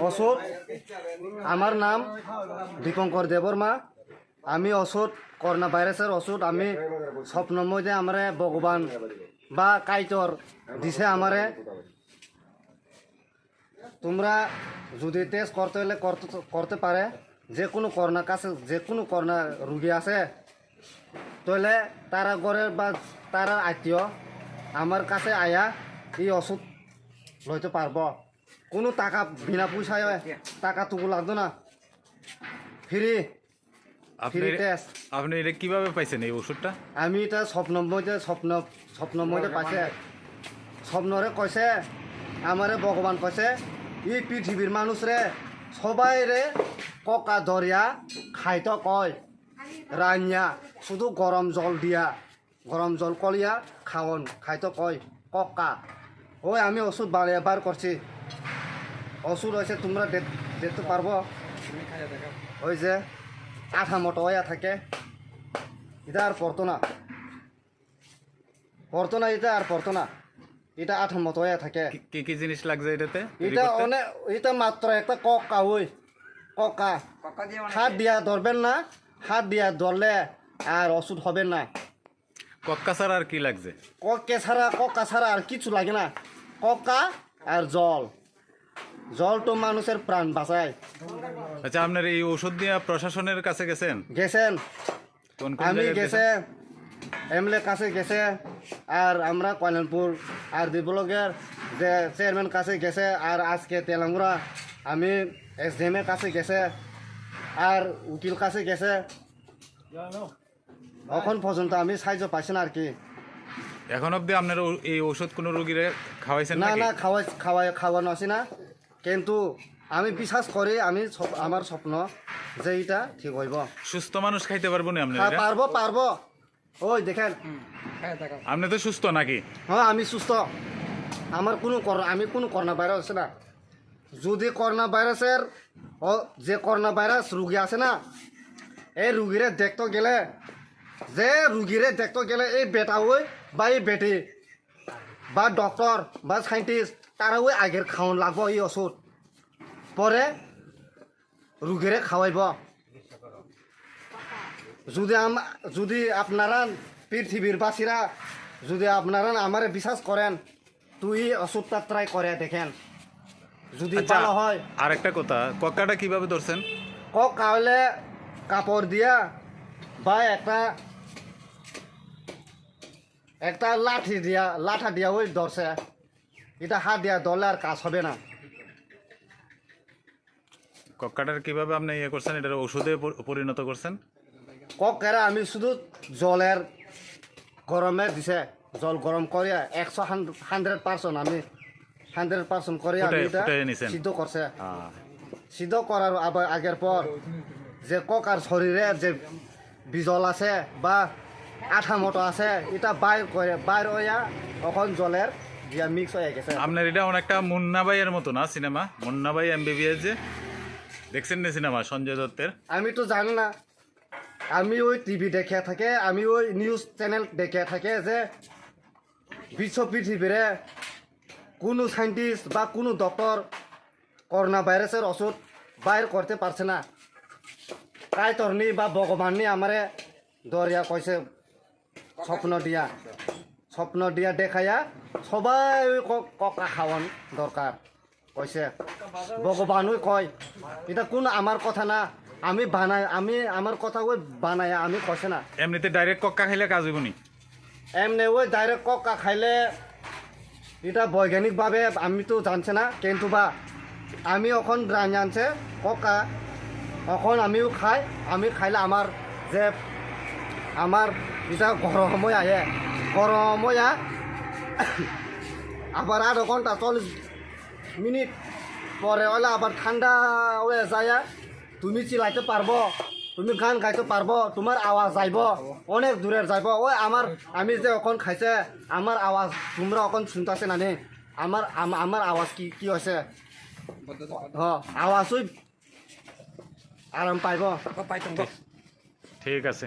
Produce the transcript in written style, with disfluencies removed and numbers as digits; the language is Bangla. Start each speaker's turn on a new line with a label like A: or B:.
A: ওষুধ আমার নাম দীপঙ্কর দেববর্মা। আমি ওষুধ করোনা ভাইরাসের ওষুধ আমি স্বপ্নের মধ্যে আমারে ভগবান বা কাইতর দিছে আমারে। তোমরা যদি টেস্ট করতে হলে করতে পারে, যে কোনো করোনার কাছে যে কোনো করোনা রুগী আছে তাহলে তারা ঘরের বা তারা আত্মীয় আমার কাছে আয়া এই ওষুধ লইতে পারব। কোনো টাকা বিনা পয়সায় টাকা টুকু লাগতো না, ফ্রি ফ্রি টেস্ট।
B: আপনি এটা কিভাবে পাইছেন এই ওষুধটা?
A: আমি এটা স্বপ্নের মধ্যে পাইছে। স্বপ্নরে কইছে আমারে ভগবান কইছে এই পৃথিবীর মানুষ রে সবাই রে ককা দরিয়া খাইতে কয় রান্না শুধু গরম জল দিয়া গরম জল কলিয়া খাওয়ন খাইতে কয় ককা। ওই আমি ওষুধ বার করছি। ওষুধ হয়েছে তোমরা দেখতে পারবো, ওই যে আঠা মতো হইয়া থাকে, এটা আর পড়তো না এটা আর পড়তো না, এটা আঠা মতো হইয়া থাকে।
B: কি কি জিনিস লাগছে এটাতে?
A: এটা অনেক, এটা মাত্র একটা ককা। ওই ককা হাত দিয়া ধরবেন না, হাত দিয়া ধরলে আর ওষুধ হবে না।
B: কক্কা ছাড়া আর কি লাগছে?
A: কক্কা ছাড়া আর কিছু লাগে না। কক্কা আর জল তো মানুষের প্রাণ বাঁচায়।
B: আচ্ছা, আপনার এই ওষুধ দিয়ে প্রশাসনের কাছে গেছেন? আমি গেছে, এমএলএ কাছে গেছে, আর আমরা কল্যাণপুর আর ব্লকের যে চেয়ারম্যান কাছে গেছে, আর আজকে তেলাঙ্গুড়া আমি এসডিএম এর কাছে গেছে, আর উকিল কাছে গেছে। এখন পর্যন্ত আমি সাহায্য পাইছি না আর কি। এখন অবধি আপনার এই ওষুধ কোনো রোগীরে খাওয়াইছেন?
A: না খাওয়ানো আছে না, কিন্তু আমি বিশ্বাস করি, আমার স্বপ্ন যে এটা ঠিক হইব।
B: সুস্থ মানুষ খাইতে পারবো না? আপনি
A: পারবো। ওই দেখেন,
B: আপনি তো সুস্থ নাকি?
A: হ্যাঁ আমি সুস্থ। আমার আমি কোনো করোনা ভাইরাস আছে না। যদি করোনা ভাইরাসের যে করোনা ভাইরাস রুগী আছে না, এই রুগীরে দেখতে গেলে এই বেটা ওই বা এই বেটি বা ডক্টর বা সাইন্টিস্ট তারা ওই আগের খাওয়ান লাগবো এই ওষুধ, পরে রুগীরে খাওয়াইব। যদি আপনারা পৃথিবীর বাসীরা যদি আপনারা আমারে বিশ্বাস করেন, তুই ওষুধটা ট্রাই করে দেখেন, যদি ভালো হয়।
B: আর একটা কথা, কক্কাটা কিভাবে ধরছেন?
A: কক্কা হলে কাপড় দিয়া বা একটা লাঠা দিয়া ওই ধরছে। এটা হাত দিয়া ধরলে আর কাজ হবে না।
B: কক্কাটার কিভাবে আপনি ইয়ে করছেন, এটার ওষুধে পরিণত করছেন?
A: কক্কারা আমি শুধু জলের গরমে দিছে, জল গরম করিয়া 100% আমি 100% করে আমি এটা সিদ্ধ করছে। সিদ্ধ করার আগের পর যে ককার শরীরে যে বিজল আছে বা আঠা মতো আছে, এটা বাইর হইয়া তখন জলের দিয়া মিক্স হয়ে গেছে।
B: আপনার এটা অনেকটা মুন্না ভাইয়ের মতো না সিনেমা? মুন্না ভাই MBBS যে দেখছেন না সিনেমা সঞ্জয় দত্তের?
A: আমি তো জানি না, আমি ওই টিভি দেখে থাকে, আমি ওই নিউজ চ্যানেল দেখে থাকে যে বিশ্ব পৃথিবীরে কোনো সাইন্টিস্ট বা কোনো ডক্টর করোনা ভাইরাসের ওষুধ বাইর করতে পারছে না। তাই তরনি বা ভগবান নি আমারে দরিয়া কইছে, স্বপ্ন দিয়া দেখাইয়া সবাই ককা খাওয়ান দরকার কইছে। ভগবানই কয়, এটা কোন আমার কথা না, আমি আমার কথা ওই বানায় আমি কইছে না।
B: এমনিতে ডাইরেক্ট কক্কা খাইলে কাজ হইব নি?
A: এমনি ওই ডাইরেক্ট কক্কা খাইলে এটা বৈজ্ঞানিকভাবে আমি তো জানছে না, কিন্তু বা আমি এখন জানছে কক্কা, এখন আমিও আমি খাইলে আমার এটা গরম হয়ে আহে, আবার আধা ঘন্টা 40 মিনিট পরে হলে আবার ঠান্ডা হয়ে যায়। তুমি চিলাইতে পারবো, তুমি গান গাইতে পারবো, তোমার আওয়াজ যাইব অনেক দূরের যাইব। ওই আমি যে এখন খাইছে আমার আওয়াজ তোমরা এখন শুনতেছে না? আমার আওয়াজ কি হয়েছে? আওয়াজ ওই আরাম পাইব।
B: ঠিক আছে।